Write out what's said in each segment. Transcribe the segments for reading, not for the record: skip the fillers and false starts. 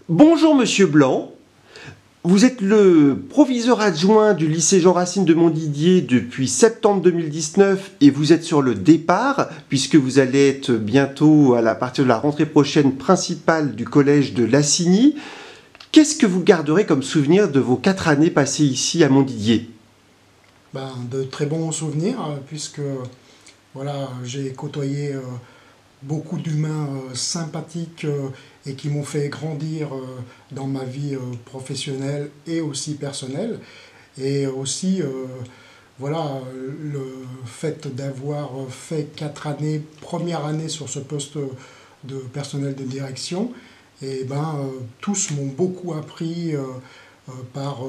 Bonjour Monsieur Blanc, vous êtes le proviseur adjoint du lycée Jean Racine de Montdidier depuis septembre 2019 et vous êtes sur le départ puisque vous allez être bientôt à partir de la rentrée prochaine principale du collège de Lassigny. Qu'est-ce que vous garderez comme souvenir de vos 4 années passées ici à Montdidier? De très bons souvenirs puisque voilà, j'ai côtoyé beaucoup d'humains sympathiques et qui m'ont fait grandir dans ma vie professionnelle et aussi personnelle. Et aussi, voilà, le fait d'avoir fait 4 années, première année sur ce poste de personnel de direction, et tous m'ont beaucoup appris par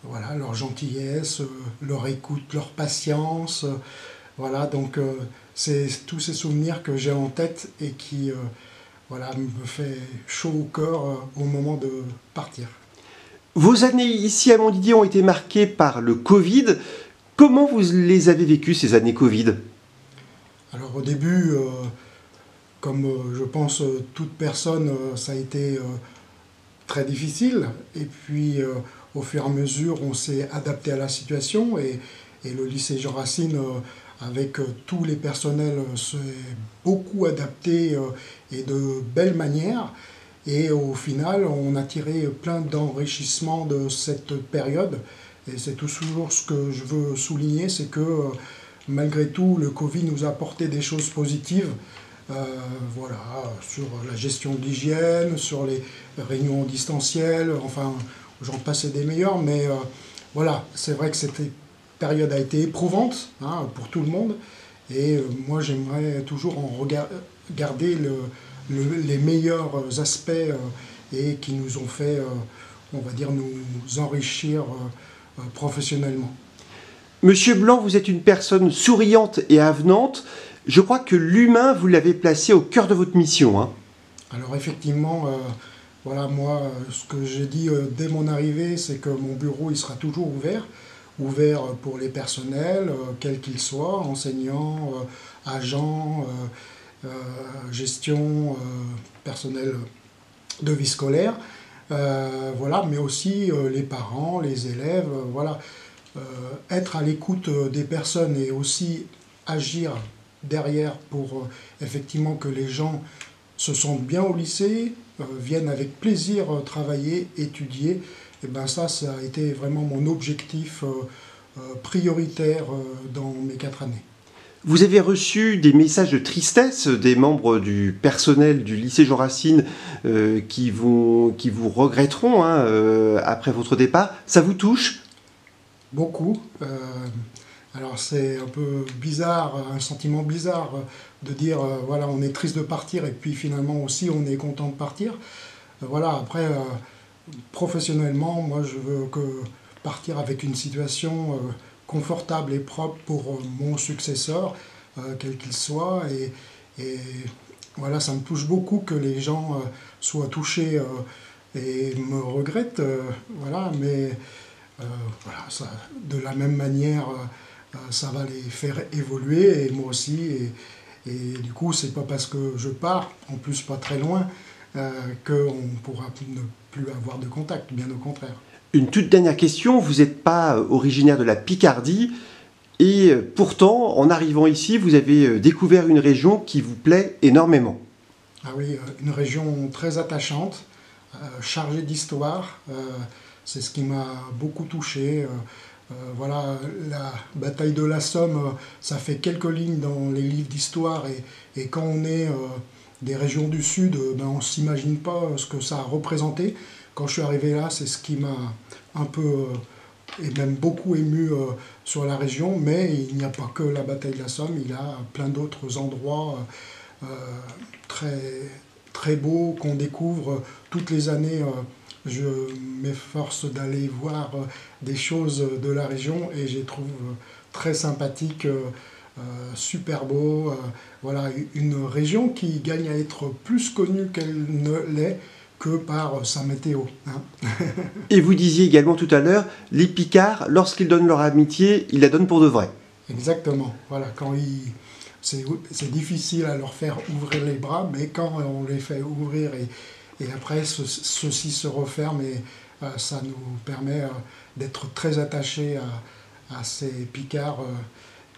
voilà, leur gentillesse, leur écoute, leur patience. Voilà, donc c'est tous ces souvenirs que j'ai en tête et qui voilà, me fait chaud au cœur au moment de partir. Vos années ici à Montdidier ont été marquées par le Covid. Comment vous les avez vécues ces années Covid? Alors au début, comme je pense toute personne, ça a été très difficile. Et puis au fur et à mesure, on s'est adapté à la situation et le lycée Jean Racine, avec tous les personnels, s'est beaucoup adapté et de belle manière. Et au final, on a tiré plein d'enrichissements de cette période. Et c'est toujours ce que je veux souligner, c'est que malgré tout, le Covid nous a apporté des choses positives. Euh, voilà, sur la gestion de l'hygiène, sur les réunions distancielles, enfin, j'en passais des meilleurs, mais voilà, c'est vrai que cette période a été éprouvante pour tout le monde, et moi j'aimerais toujours en garder les meilleurs aspects et qui nous ont fait, on va dire, nous enrichir professionnellement. Monsieur Blanc, vous êtes une personne souriante et avenante. Je crois que l'humain, vous l'avez placé au cœur de votre mission, hein. Alors effectivement, voilà, moi, ce que j'ai dit dès mon arrivée, c'est que mon bureau, il sera toujours ouvert pour les personnels, quels qu'ils soient, enseignants, agents, gestion, personnel de vie scolaire, voilà, mais aussi les parents, les élèves, voilà. Être à l'écoute des personnes et aussi agir derrière pour effectivement que les gens se sentent bien au lycée, viennent avec plaisir travailler, étudier, et ça a été vraiment mon objectif prioritaire dans mes 4 années. Vous avez reçu des messages de tristesse des membres du personnel du lycée Jean Racine qui vous regretteront après votre départ. Ça vous touche? Beaucoup. Alors c'est un peu bizarre, un sentiment bizarre de dire voilà, on est triste de partir et puis finalement aussi on est content de partir. Voilà, après professionnellement, moi je veux partir avec une situation confortable et propre pour mon successeur, quel qu'il soit. Et voilà, ça me touche beaucoup que les gens soient touchés et me regrettent. Voilà, mais voilà, ça, de la même manière, ça va les faire évoluer, et moi aussi. Et du coup, c'est pas parce que je pars, en plus pas très loin, qu'on pourra ne plus avoir de contact, bien au contraire. Une toute dernière question, vous n'êtes pas originaire de la Picardie et pourtant, en arrivant ici, vous avez découvert une région qui vous plaît énormément. Ah oui, une région très attachante, chargée d'histoire. C'est ce qui m'a beaucoup touché. Voilà, la bataille de la Somme, ça fait quelques lignes dans les livres d'histoire, et quand on est des régions du Sud, on ne s'imagine pas ce que ça a représenté. Quand je suis arrivé là, c'est ce qui m'a un peu et même beaucoup ému sur la région, mais il n'y a pas que la bataille de la Somme, il y a plein d'autres endroits très, très beaux qu'on découvre toutes les années. Je m'efforce d'aller voir des choses de la région et je les trouve très sympathiques, super beaux. Voilà, une région qui gagne à être plus connue qu'elle ne l'est que par sa météo. Et vous disiez également tout à l'heure, les Picards, lorsqu'ils donnent leur amitié, ils la donnent pour de vrai. Exactement. Voilà, c'est difficile à leur faire ouvrir les bras, mais quand on les fait ouvrir Et après, ceci se referme et ça nous permet d'être très attachés à ces picards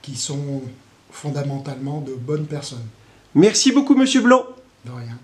qui sont fondamentalement de bonnes personnes. Merci beaucoup, Monsieur Blanc. De rien.